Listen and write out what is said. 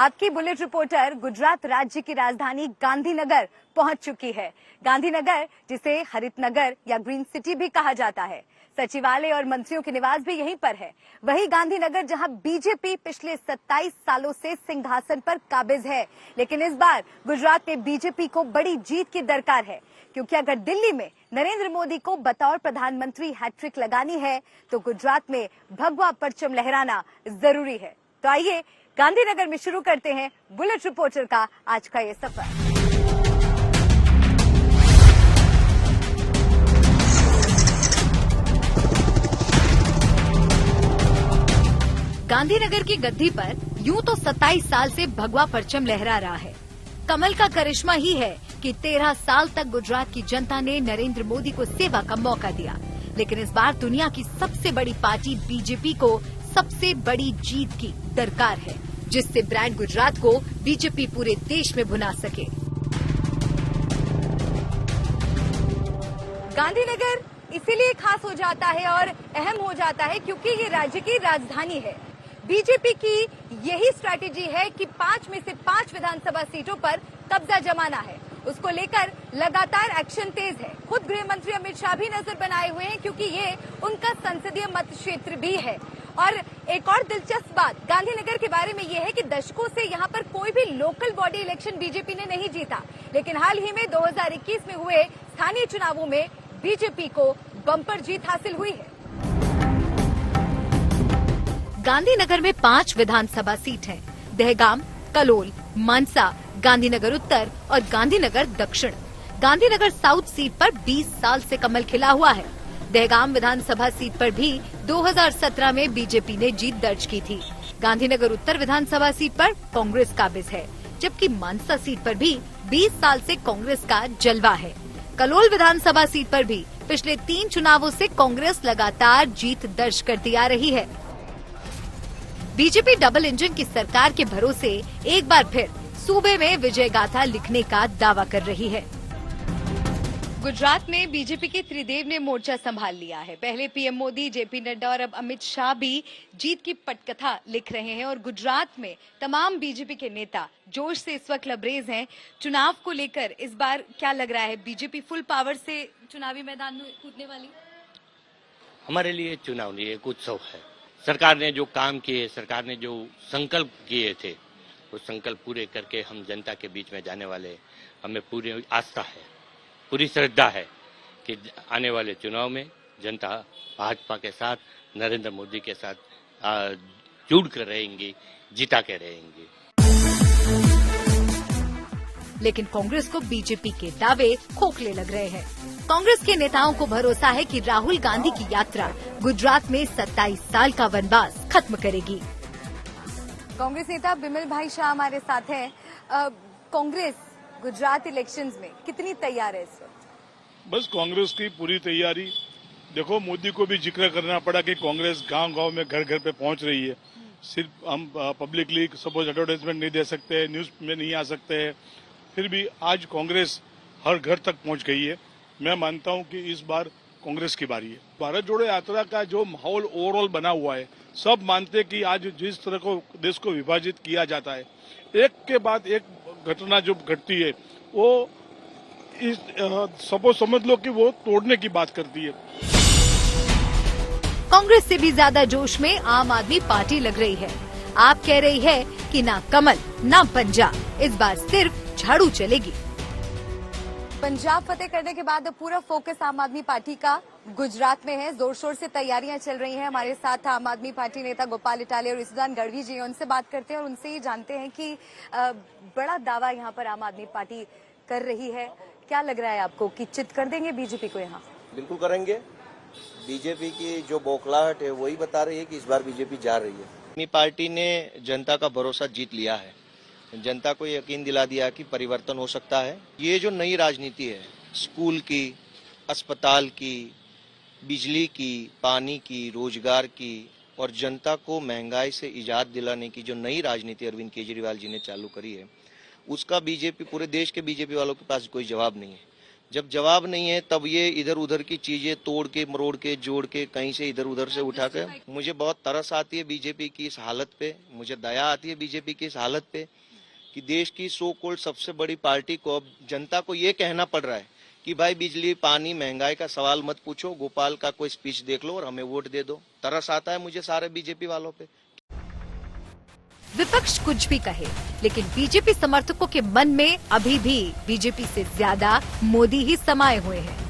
आपकी bullet reporter Gujarat राज्य की राजधानी गांधीनगर पहुंच चुकी है। गांधीनगर, जिसे हरित नगर या ग्रीन सिटी भी कहा जाता है, सचिवालय और मंत्रियों के निवास भी यहीं पर है। वही गांधीनगर जहां बीजेपी पिछले 27 सालों से सिंहासन पर काबिज है। लेकिन इस बार गुजरात में बीजेपी को बड़ी जीत की दरकार है, क्योंकि अगर दिल्ली में नरेंद्र मोदी को बतौर प्रधानमंत्री हैट्रिक लगानी है तो गुजरात में भगवा परचम लहराना जरूरी है। तो आइए गांधीनगर में शुरू करते हैं बुलेट रिपोर्टर का आज का ये सफर। गांधीनगर की गद्दी पर यूं तो 27 साल से भगवा परचम लहरा रहा है। कमल का करिश्मा ही है कि 13 साल तक गुजरात की जनता ने नरेंद्र मोदी को सेवा का मौका दिया। लेकिन इस बार दुनिया की सबसे बड़ी पार्टी बीजेपी को सबसे बड़ी जीत की दरकार है, जिससे ब्रांड गुजरात को बीजेपी पूरे देश में भुना सके। गांधीनगर इसीलिए खास हो जाता है और अहम हो जाता है क्योंकि ये राज्य की राजधानी है। बीजेपी की यही स्ट्रैटेजी है कि 5 में से 5 विधानसभा सीटों पर कब्जा जमाना है। उसको लेकर लगातार एक्शन तेज है। खुद गृह मंत्री अमित शाह भी नजर बनाए हुए हैं, क्योंकि ये उनका संसदीय मत क्षेत्र भी है। और एक और दिलचस्प बात गांधीनगर के बारे में यह है कि दशकों से यहाँ पर कोई भी लोकल बॉडी इलेक्शन बीजेपी ने नहीं जीता, लेकिन हाल ही में 2021 में हुए स्थानीय चुनावों में बीजेपी को बम्पर जीत हासिल हुई है। गांधीनगर में 5 विधानसभा सीट हैं: दहगाम, कलोल, मानसा, गांधीनगर उत्तर और गांधीनगर दक्षिण। गांधीनगर साउथ सीट पर 20 साल से कमल खिला हुआ है। दहगाम विधानसभा सीट पर भी 2017 में बीजेपी ने जीत दर्ज की थी। गांधीनगर उत्तर विधानसभा सीट पर कांग्रेस काबिज है, जबकि मानसा सीट पर भी 20 साल से कांग्रेस का जलवा है। कलोल विधानसभा सीट पर भी पिछले 3 चुनावों से कांग्रेस लगातार जीत दर्ज करती आ रही है। बीजेपी डबल इंजन की सरकार के भरोसे एक बार फिर सूबे में विजय गाथा लिखने का दावा कर रही है। गुजरात में बीजेपी के त्रिदेव ने मोर्चा संभाल लिया है। पहले पीएम मोदी, जेपी नड्डा और अब अमित शाह भी जीत की पटकथा लिख रहे हैं और गुजरात में तमाम बीजेपी के नेता जोश से इस वक्त लबरेज हैं। चुनाव को लेकर इस बार क्या लग रहा है, बीजेपी फुल पावर से चुनावी मैदान में कूदने वाली? हमारे लिए चुनाव नहीं, एक उत्सव है। सरकार ने जो काम किए, सरकार ने जो संकल्प किए थे, वो संकल्प पूरे करके हम जनता के बीच में जाने वाले। हमें पूरी आस्था है, पूरी श्रद्धा है कि आने वाले चुनाव में जनता भाजपा के साथ, नरेंद्र मोदी के साथ जुड़ कर रहेंगी, जिता के रहेंगी। लेकिन कांग्रेस को बीजेपी के दावे खोखले लग रहे हैं। कांग्रेस के नेताओं को भरोसा है कि राहुल गांधी की यात्रा गुजरात में 27 साल का वनवास खत्म करेगी। कांग्रेस नेता बिमल भाई शाह हमारे साथ हैं। कांग्रेस गुजरात इलेक्शंस में कितनी तैयार है इस वक्त? बस कांग्रेस की पूरी तैयारी। देखो, मोदी को भी जिक्र करना पड़ा कि कांग्रेस गांव-गांव में, घर घर पे पहुंच रही है। सिर्फ हम पब्लिकली सपोज एडवर्टाइजमेंट नहीं दे सकते, न्यूज में नहीं आ सकते हैं, फिर भी आज कांग्रेस हर घर तक पहुंच गई है। मैं मानता हूं कि इस बार कांग्रेस की बारी है। भारत जोड़ो यात्रा का जो माहौल ओवरऑल बना हुआ है, सब मानते हैं कि आज जिस तरह को देश को विभाजित किया जाता है, एक के बाद एक घटना जो घटती है, वो इस सपोज समझ लो कि वो तोड़ने की बात करती है। कांग्रेस से भी ज्यादा जोश में आम आदमी पार्टी लग रही है। आप कह रही है कि ना कमल ना पंजा, इस बार सिर्फ झाड़ू चलेगी। पंजाब फतेह करने के बाद अब पूरा फोकस आम आदमी पार्टी का गुजरात में है। जोर शोर से तैयारियां चल रही हैं। हमारे साथ आम आदमी पार्टी नेता गोपाल इटालिया और ईसुदान गढ़वी जी, उनसे बात करते हैं और उनसे ये जानते हैं कि बड़ा दावा यहाँ पर आम आदमी पार्टी कर रही है। क्या लग रहा है आपको कि चित कर देंगे बीजेपी को यहाँ? बिल्कुल करेंगे। बीजेपी की जो बौखलाहट है वही बता रही है कि इस बार बीजेपी जा रही है। अपनी पार्टी ने जनता का भरोसा जीत लिया है। जनता को यकीन दिला दिया कि परिवर्तन हो सकता है। ये जो नई राजनीति है, स्कूल की, अस्पताल की, बिजली की, पानी की, रोजगार की और जनता को महंगाई से इजाद दिलाने की जो नई राजनीति अरविंद केजरीवाल जी ने चालू करी है, उसका बीजेपी, पूरे देश के बीजेपी वालों के पास कोई जवाब नहीं है। जब जवाब नहीं है तब ये इधर उधर की चीजें तोड़ के मरोड़ के जोड़ के कहीं से इधर उधर से उठा के, मुझे बहुत तरस आती है बीजेपी की इस हालत पे, मुझे दया आती है बीजेपी की इस हालत पे कि देश की सो कॉल्ड सबसे बड़ी पार्टी को अब जनता को ये कहना पड़ रहा है कि भाई बिजली पानी महंगाई का सवाल मत पूछो, गोपाल का कोई स्पीच देख लो और हमें वोट दे दो। तरस आता है मुझे सारे बीजेपी वालों पे। विपक्ष कुछ भी कहे, लेकिन बीजेपी समर्थकों के मन में अभी भी बीजेपी से ज्यादा मोदी ही समाये हुए हैं।